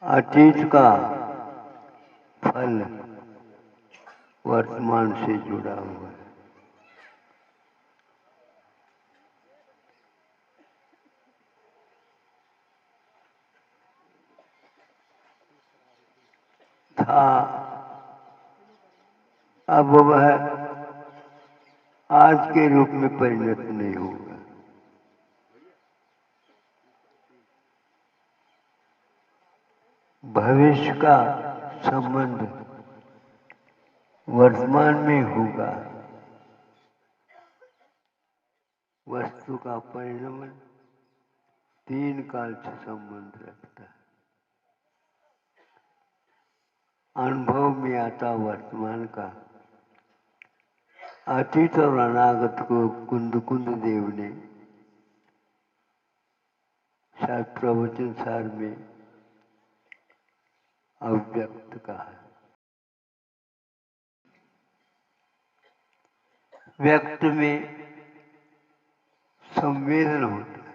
अतीत का फल वर्तमान से जुड़ा हुआ है। था, अब वह आज के रूप में परिणत नहीं होगा। भविष्य का संबंध वर्तमान में होगा। वस्तु का परिणमन तीन काल से संबंध रखता है। अनुभव में आता वर्तमान का, अतीत और अनागत को कुंद कुंद देव ने शायद प्रवचन सार में अव्यक्त कहा है। व्यक्त में संवेदन होता है,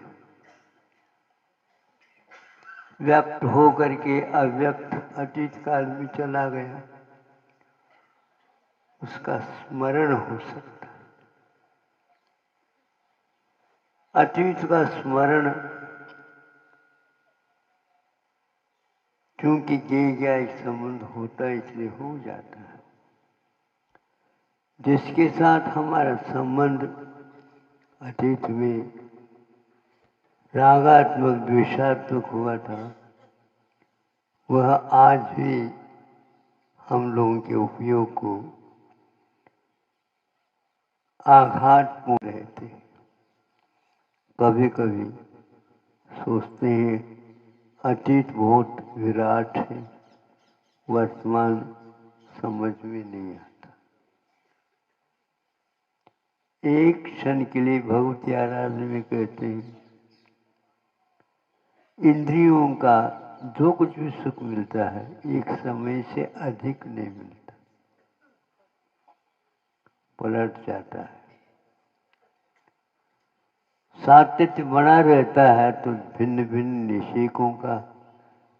व्यक्त हो करके अव्यक्त अतीत काल में चला गया, उसका स्मरण हो सकता है। अतीत का स्मरण क्योंकि ज्ञेय एक संबंध होता है इसलिए हो जाता है। जिसके साथ हमारा संबंध अतीत में रागात्मक द्वेषात्मक हुआ था, वह आज भी हम लोगों के उपयोग को आघातपूर्ण रहते। कभी कभी सोचते हैं अतीत बहुत विराट है, वर्तमान समझ में नहीं आता। एक क्षण के लिए भगवती आराधना में कहते हैं इंद्रियों का जो कुछ भी सुख मिलता है एक समय से अधिक नहीं मिलता, पलट जाता है। सातत्य बना रहता है तो भिन्न भिन्न निषेकों का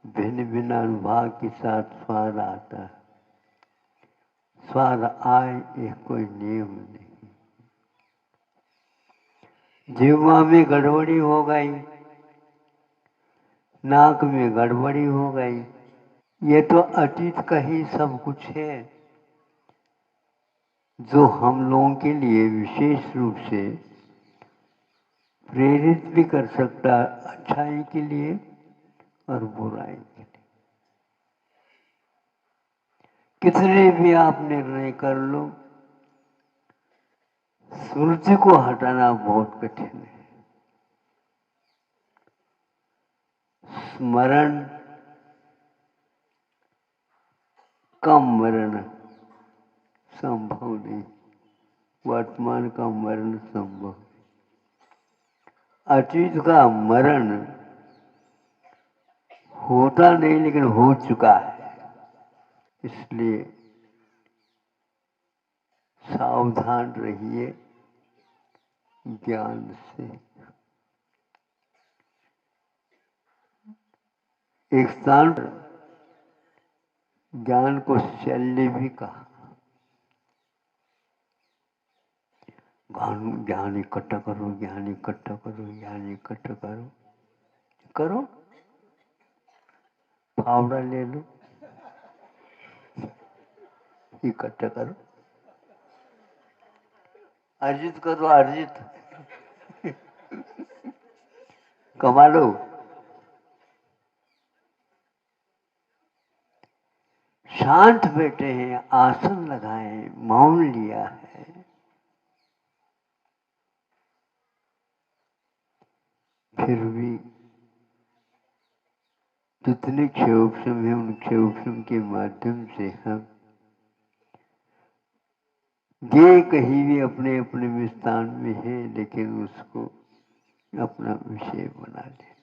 भिन्न भिन्न अनुभव के साथ स्वाद आता है। स्वाद आए एक कोई नियम नहीं। जीवा में गड़बड़ी हो गई, नाक में गड़बड़ी हो गई, ये तो अतीत का ही सब कुछ है जो हम लोगों के लिए विशेष रूप से प्रेरित भी कर सकता है, अच्छाई के लिए और बुराई के लिए। कितने भी आप निर्णय कर लो, स्मृति को हटाना बहुत कठिन है। स्मरण का मरण संभव नहीं, वर्तमान का मरण संभव। अतीत का मरण होता नहीं लेकिन हो चुका है, इसलिए सावधान रहिए ज्ञान से। एक स्थान पर ज्ञान को शल्य भी कहा। ज्ञान इकट्ठा करो, ज्ञान इकट्ठा करो, ज्ञान इकट्ठा करो। करो, फावड़ा ले लो, इकट्ठा करो, अर्जित करो, अर्जित कमा लो। शांत बैठे हैं, आसन लगाए, मौन लिया है, फिर भी जितने क्षयोक्षम है उन क्षयोक्षम के माध्यम से हम ये कहीं भी अपने अपने में स्थान में है, लेकिन उसको अपना विषय बना लेते।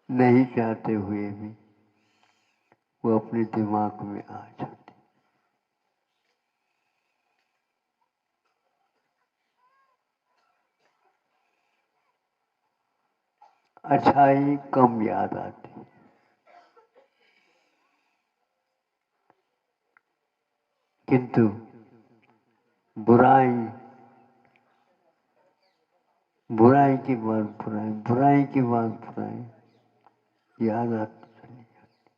नहीं चाहते हुए भी वो अपने दिमाग में आ जाते। अच्छाई कम याद आती, किंतु बुराई बुराई के बाद बुराई, बुराई के बाद बुराई याद आती चली जाती।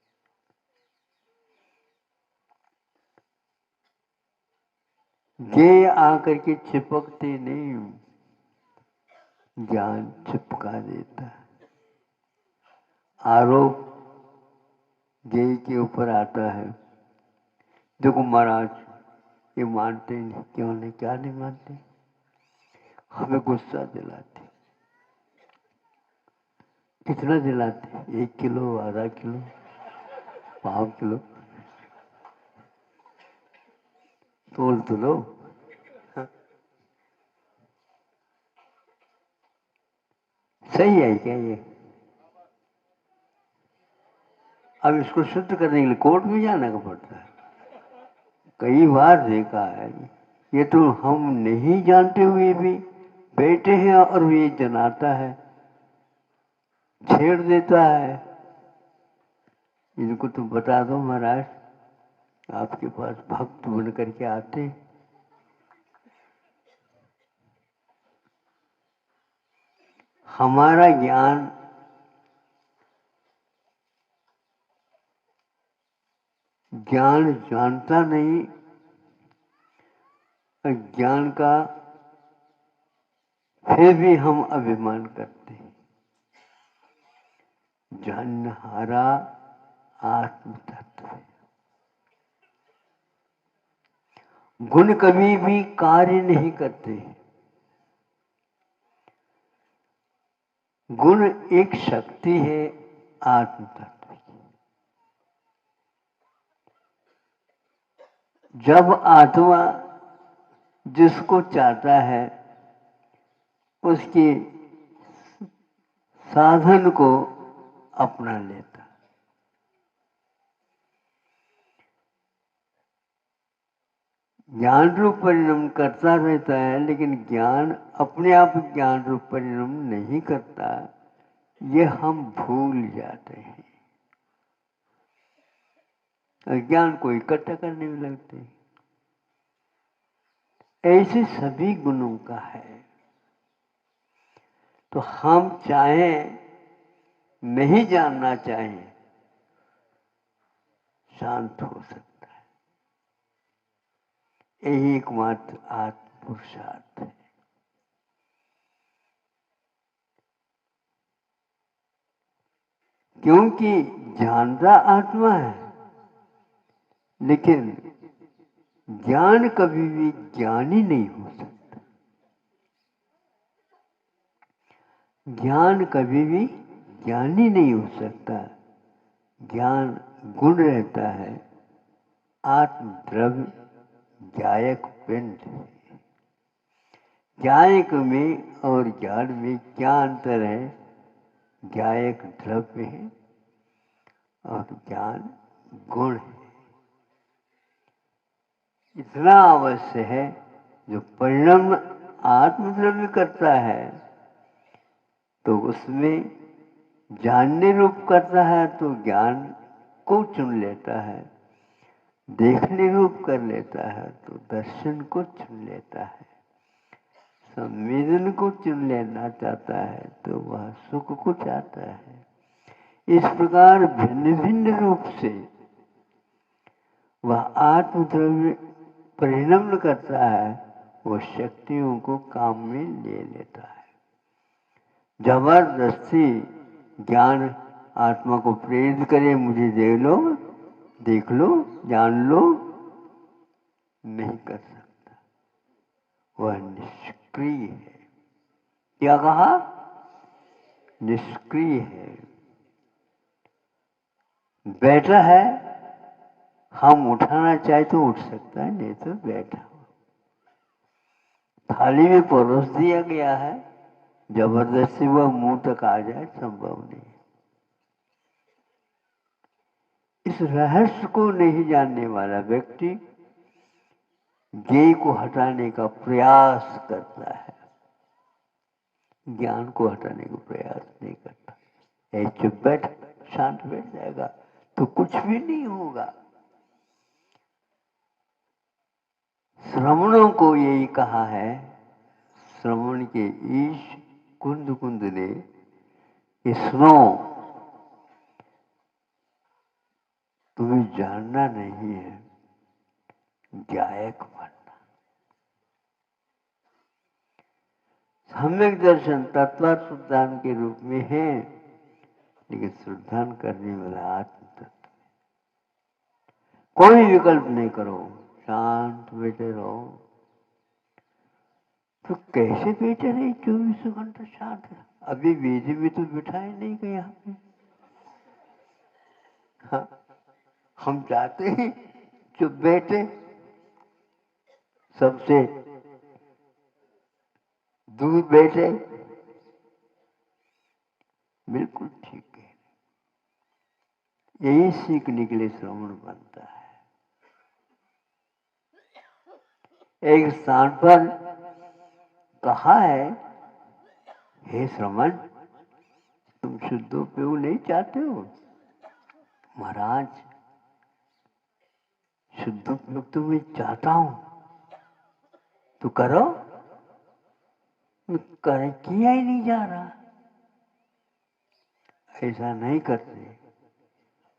ये आकर के चिपकते नहीं, ज्ञान चिपका देता है। आरोप जय के ऊपर आता है, देखो महाराज ये मानते नहीं, क्यों नहीं, क्या नहीं मानते, हमें गुस्सा दिलाते। कितना दिलाते? 1 किलो, आधा किलो, 5 किलो, तोल तो लो। सही है क्या ये? अब इसको शुद्ध करने के लिए कोर्ट में जाना पड़ता है। कई बार देखा है, ये तो हम नहीं जानते हुए भी बैठे हैं और ये जनाता है, छेड़ देता है। इनको तो बता दो महाराज, आपके पास भक्त बन करके आते। हमारा ज्ञान ज्ञान जानता नहीं, ज्ञान का फिर भी हम अभिमान करते हैं। जानहारा आत्म तत्व है। गुण कभी भी कार्य नहीं करते। गुण एक शक्ति है आत्म तत्व की। जब आत्मा जिसको चाहता है उसके साधन को अपना लेता, ज्ञान रूप परिणाम करता रहता है, लेकिन ज्ञान अपने आप ज्ञान रूप परिणाम नहीं करता, ये हम भूल जाते हैं। ज्ञान को इकट्ठा करने में लगते हैं। ऐसे सभी गुणों का है। तो हम चाहें नहीं जानना चाहें, शांत हो सकता है। यही एकमात्र आत्म पुरुषार्थ है। क्योंकि जानता आत्मा है, लेकिन ज्ञान कभी भी ज्ञानी नहीं हो सकता। ज्ञान कभी भी ज्ञानी नहीं हो सकता। ज्ञान गुण रहता है, आत्म द्रव्य ज्ञायक पिंड। ज्ञायक में और ज्ञान में क्या अंतर है? ज्ञायक द्रव्य है और ज्ञान गुण है। इतना अवश्य है, जो परिणाम आत्मद्रव्य करता है तो उसमें जानने रूप करता है तो ज्ञान को चुन लेता है, देखने रूप कर लेता है तो दर्शन को चुन लेता है, संवेदन को चुन लेना चाहता है तो वह सुख को चाहता है। इस प्रकार भिन्न भिन्न रूप से वह आत्मद्रव्य परिणम्य करता है, वो शक्तियों को काम में ले लेता है। जबरदस्ती ज्ञान आत्मा को प्रेरित करे, मुझे दे लो, देख लो, जान लो, नहीं कर सकता। वह निष्क्रिय है। क्या कहा? निष्क्रिय है। बैठा है, हम उठाना चाहे तो उठ सकता है, नहीं तो बैठा। थाली में परोस दिया गया है, जबरदस्ती वह मुंह तक आ जाए संभव नहीं। इस रहस्य को नहीं जानने वाला व्यक्ति ज्ञेय को हटाने का प्रयास करता है, ज्ञान को हटाने का प्रयास नहीं करता। चुप बैठ, शांत बैठ जाएगा तो कुछ भी नहीं होगा। श्रवणों को यही कहा है, श्रवण के ईश कुंद कुंद ने, कि सुनो, तुम्हें जानना नहीं है, गायक बनना। सम्यक दर्शन तत्व शुद्धान के रूप में है, लेकिन शुद्धान करने वाला आत्म तत्व। कोई विकल्प नहीं करो, शांत बैठे रहो। तो कैसे बैठे रहे 24 घंटा शांत? अभी वेदी में तो बिठाए नहीं गए यहाँ पे। हाँ, हम चाहते हैं चुप बैठे, सबसे दूर बैठे, बिल्कुल ठीक है। यही सीखने के लिए श्रवण बनता है। एक स्थान पर कहा है, हे श्रवण, तुम शुद्धोपयोग नहीं चाहते हो? महाराज, शुद्धोपयोग तो मैं चाहता हूं, तो करो। कर किया ही नहीं जा रहा। ऐसा नहीं करते।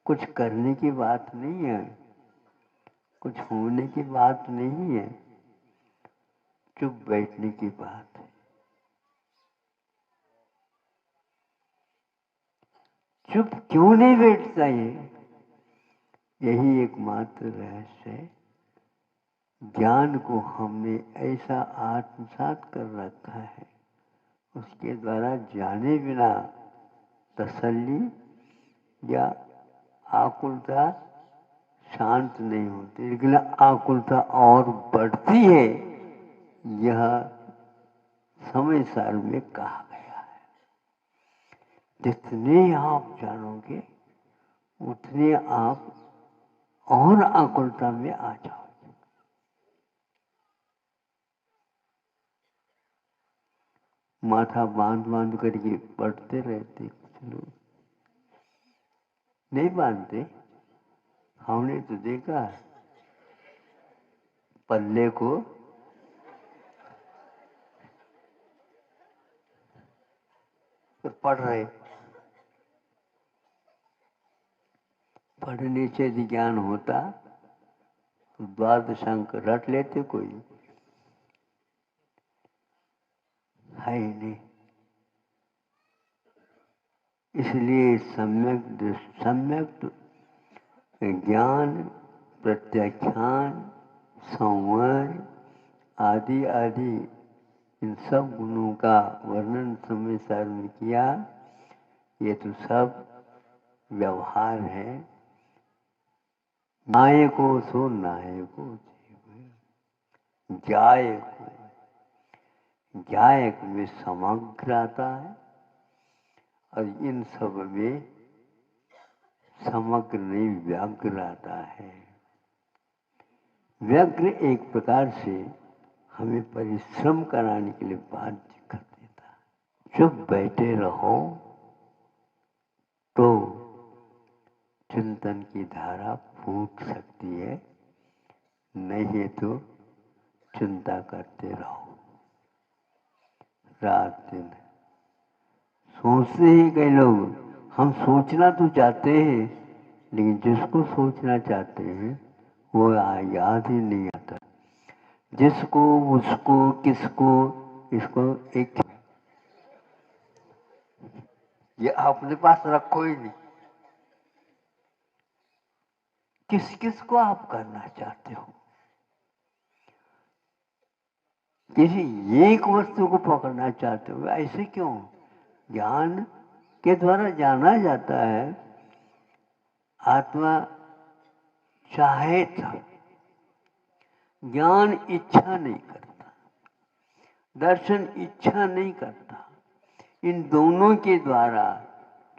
कुछ करने की बात नहीं है, कुछ होने की बात नहीं है, चुप बैठने की बात है। चुप क्यों नहीं बैठता ये? यही एकमात्र रहस्य है। ज्ञान को हमने ऐसा आत्मसात कर रखा है, उसके द्वारा जाने बिना तसल्ली या आकुलता शांत नहीं होती, लेकिन आकुलता और बढ़ती है। यह समय सार में कहा गया है। जितने आप जानोगे उतने आप और आकुलता में आ जाओगे। माथा बांध बांध करके पढ़ते रहते कुछ लोग, नहीं बांधते। हमने तो देखा पल्ले को तो पढ़ रहे, पढ़ने से यदि ज्ञान होता तो द्वादश अंक रट लेते, कोई है ही नहीं। इसलिए सम्यक ज्ञान, प्रत्याख्यान, संवर आदि आदि इन सब गुणों का वर्णन समय सार में किया। ये तो सब व्यवहार है। नायको सो नायको गायक में समग्र आता है, और इन सब में समग्र नहीं व्याग्र आता है। व्याग्र एक प्रकार से हमें परिश्रम कराने के लिए बाध्य कर देता है। चुप बैठे रहो तो चिंतन की धारा फूट सकती है, नहीं तो चिंता करते रहो रात दिन। सोचते ही कई लोग, हम सोचना तो चाहते हैं, लेकिन जिसको सोचना चाहते हैं वो याद ही नहीं आता। जिसको, उसको, किसको, इसको एक ये अपने पास रखो ही नहीं। किस किस को आप करना चाहते हो? किसी एक वस्तु को पकड़ना चाहते हो, ऐसे क्यों? ज्ञान के द्वारा जाना जाता है। आत्मा चाहे था, ज्ञान इच्छा नहीं करता, दर्शन इच्छा नहीं करता। इन दोनों के द्वारा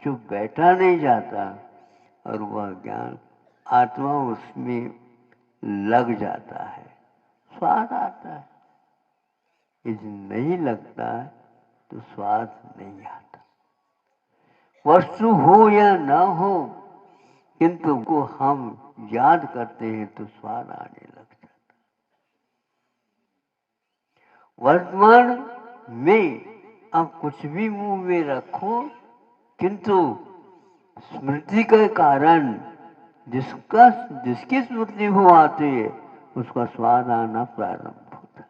जो बैठा नहीं जाता, और वह ज्ञान आत्मा उसमें लग जाता है, स्वाद आता है। यदि नहीं लगता तो स्वाद नहीं आता। वस्तु हो या न हो, किंतु को हम याद करते हैं तो स्वाद आने लग जाता। वर्तमान में आप कुछ भी मुंह में रखो, किंतु स्मृति के कारण जिसकी स्मृति हो आती है उसका स्वाद आना प्रारंभ होता है।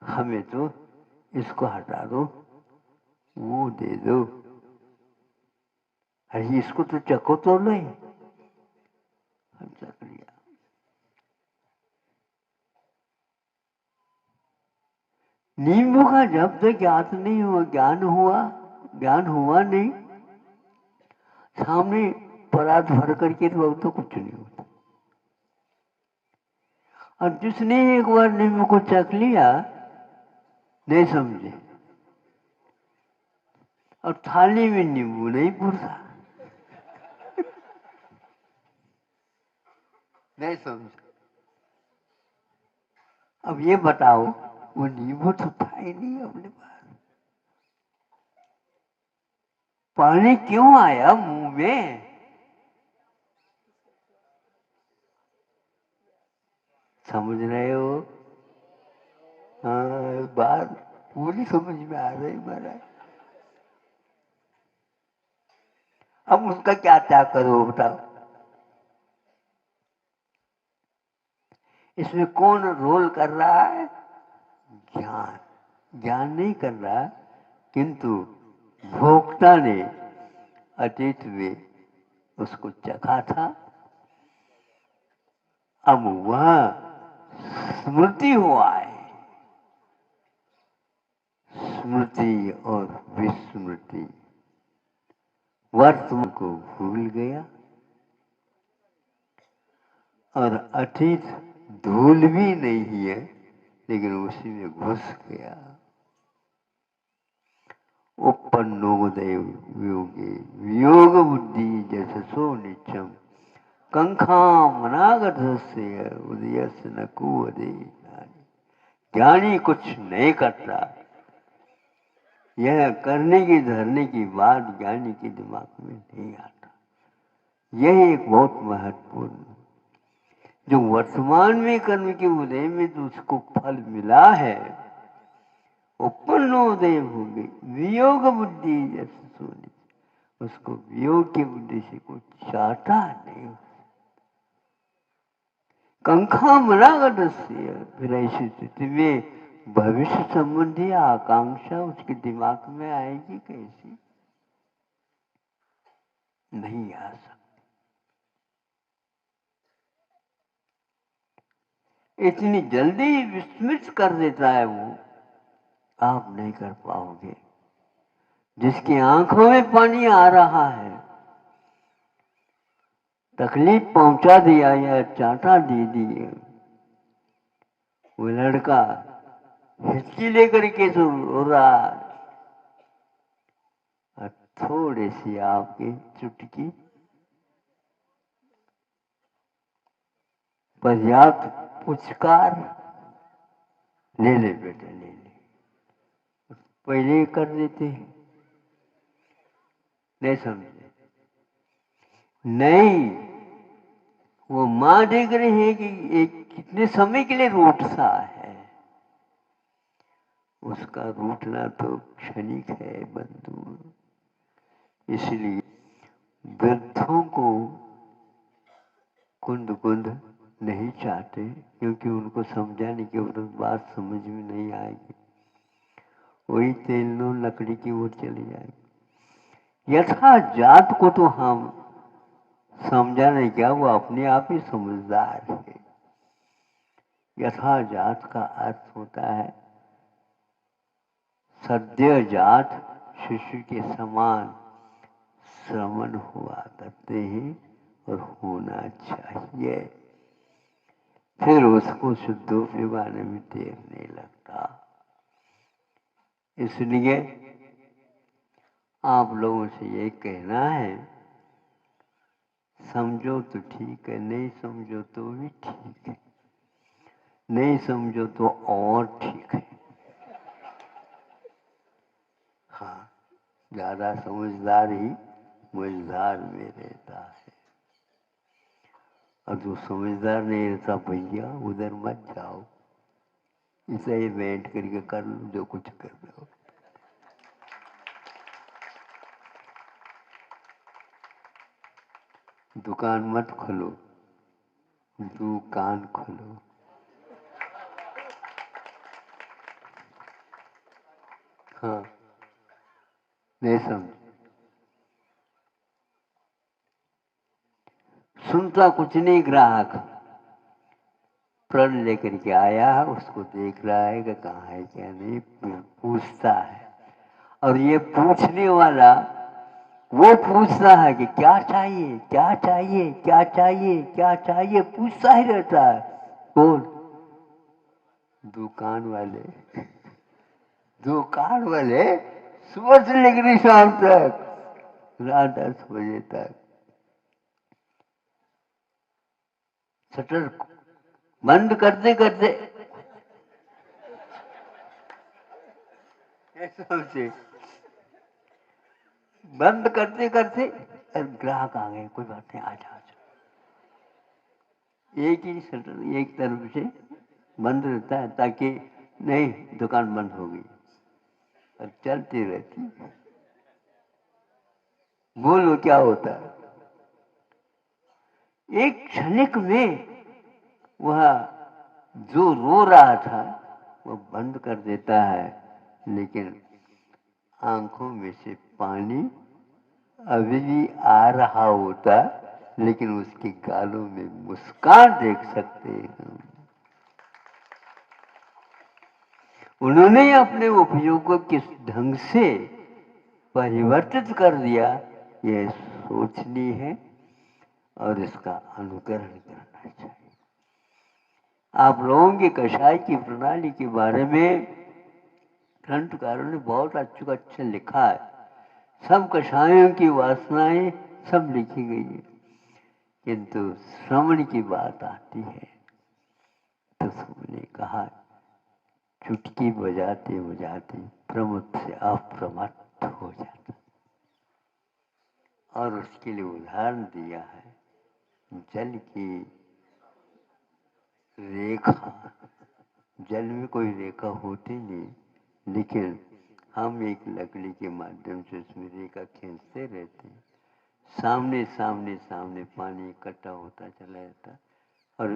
हमें तो इसको हटा दो, वो दे दो, अरे इसको तो चखो तो नहीं, हम चख लिया। नींबू का जब तक ज्ञात नहीं हुआ, ज्ञान हुआ नहीं, सामने परात भर करके तो कुछ नहीं होता। और जिसने एक बार नींबू को चख लिया, नहीं समझे, और थाली में नींबू नहीं पुरता, नहीं समझे। अब ये बताओ, वो नींबू तो था ही नहीं अपने पास, पानी क्यों आया मुंह में? समझ रहे हो? हाँ, बात पूरी समझ में आ रही महाराज। अब उसका क्या क्या करो बताओ। इसमें कौन रोल कर रहा है? ज्ञान। ज्ञान नहीं कर रहा, किंतु भोक्ता ने अतीत में उसको चखा था। अब वह स्मृति हुआ है, स्मृति और विस्मृति, वर्तमान को भूल गया और अतीत धूल भी नहीं है, लेकिन उसी में घुस गया। उपन्नोदय वियोगे वियोग बुद्धि जससो नित्यम कंखामनागतस्य उदयस्य न कुवदे। ज्ञानी कुछ नहीं करता, यह करने की धरने की बात ज्ञानी के दिमाग में नहीं आता। यह एक बहुत महत्वपूर्ण, जो वर्तमान में कर्म के उदय में तो उसको फल मिला है, उपन्नोदय हो गई वियोग बुद्धि जैसे सोनी, उसको वियोग की बुद्धि से कुछ चाहता नहीं। कंखा मनागत से, फिर ऐसी स्थिति में भविष्य संबंधी आकांक्षा उसके दिमाग में आएगी कैसी? नहीं आ सकती। इतनी जल्दी विस्मृत कर देता है वो, आप नहीं कर पाओगे। जिसकी आंखों में पानी आ रहा है, तकलीफ पहुंचा दिया या चांटा दे दिए, वो लड़का हिचकी लेकर के तो रो रहा है, और थोड़ी सी आपकी चुटकी पर्याप्त पुचकार, ले ले बेटे ले ले, पहले ही कर देते हैं। नहीं समझे? नहीं, वो माँ देख रही है कि एक कितने समय के लिए रूठता है, उसका रूठना तो क्षणिक है बंधु। इसलिए वृद्धों को कुंद कुंद नहीं चाहते, क्योंकि उनको समझाने के बाद बात समझ में नहीं आएगी, वही तेल नो लकड़ी की ओर चली जाएगी। यथा जात को तो हम समझा नहीं, क्या वो अपने आप ही समझदार है। यथा जात का अर्थ होता है सद्य जात शिशु के समान श्रवण हुआ करते हैं और होना चाहिए, फिर उसको शुद्धोपयोग आने में देर नहीं लगता। इसलिए आप लोगों से ये कहना है, समझो तो ठीक है, नहीं समझो तो भी ठीक है, नहीं समझो तो और ठीक है। हाँ, ज्यादा समझदार ही मझधार में रहता है, और जो समझदार नहीं रहता भैया उधर मत जाओ, इसे ही बैठ करके कर लो जो कुछ कर रहे हो। दुकान मत खोलो, दुकान खोलो। हाँ, नहीं समझ, सुनता कुछ नहीं ग्राहक, प्रण लेकर के आया, उसको देख रहा है कि कहाँ है क्या नहीं, पूछता है। और ये पूछने वाला वो पूछता है कि क्या चाहिए, क्या चाहिए, क्या चाहिए, क्या चाहिए, पूछता ही रहता है। कौन? दुकान वाले। दुकान वाले सुबह से लेकर शाम तक, रात 10 बजे तक शटर बंद करते करते समझे, बंद करते करते ग्राहक आ गए, कोई बात नहीं, आ जा। एक ही शटर एक तरफ से बंद रहता है ताकि नहीं दुकान बंद होगी और चलती रहती। बोलो क्या होता है, एक क्षणिक में वह जो रो रहा था वो बंद कर देता है, लेकिन आंखों में से पानी अभी भी आ रहा होता, लेकिन उसके गालों में मुस्कान देख सकते हैं। उन्होंने अपने उपयोग को किस ढंग से परिवर्तित कर दिया, ये सोचनी है और इसका अनुकरण करना चाहिए। आप लोगों की कषाय की प्रणाली के बारे में ग्रंथकारों ने बहुत अच्छा लिखा है। सब कषायों की वासनाएं सब लिखी गई है, किंतु श्रवण की बात आती है तो सबने कहा चुटकी बजाते बजाते प्रमुख से अप्रमत्त हो जाता, और उसके लिए उदाहरण दिया है जल की रेखा। जल में कोई रेखा होती नहीं, लेकिन हम एक लकड़ी के माध्यम से उसमें रेखा खींचते रहते हैं, सामने सामने सामने पानी इकट्ठा होता चला जाता, और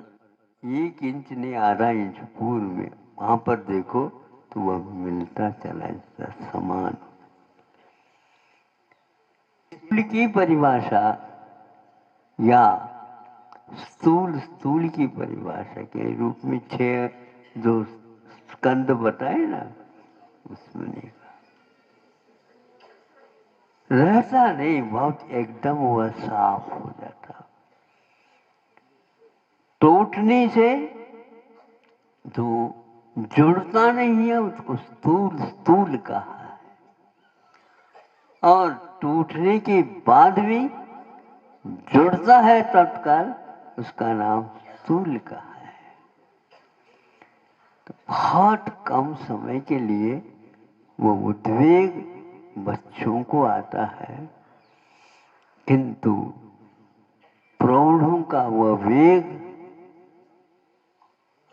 1 इंच नहीं आधा इंच पूर्व में वहां पर देखो तो वह मिलता चला जाता समान। स्थूल की परिभाषा या स्थूल की परिभाषा के रूप में 6 जो स्कंद बताए ना, उसमें नहीं रहता, नहीं बहुत एकदम वह साफ हो जाता। टूटने से जो जुड़ता नहीं है उसको स्थूल स्थूल कहा है, और टूटने के बाद भी जुड़ता है तत्काल, उसका नाम स्थूल का है। तो बहुत कम समय के लिए वो उद्वेग बच्चों को आता है, किंतु प्रौढ़ों का वह वेग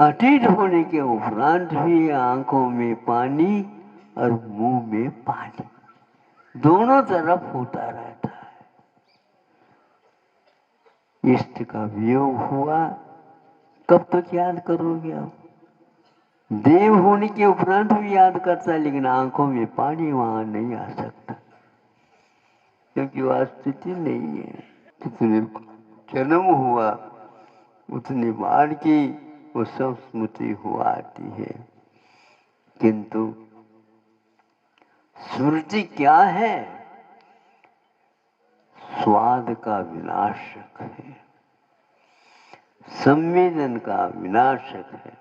अतीत होने के उपरांत भी आंखों में पानी और मुंह में पानी दोनों तरफ होता रहता है। इष्ट का वियोग हुआ, कब तक याद करोगे आप? देव होने के उपरांत भी याद करता है, लेकिन आंखों में पानी वहां नहीं आ सकता, क्योंकि वह स्थिति नहीं है। जितने जन्म हुआ उतनी बार की वो सब स्मृति हुआ आती है, किंतु स्मृति क्या है? स्वाद का विनाशक है, संवेदन का विनाशक है।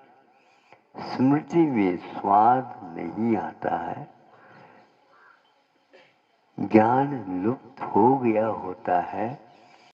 स्मृति में स्वाद नहीं आता है, ज्ञान लुप्त हो गया होता है,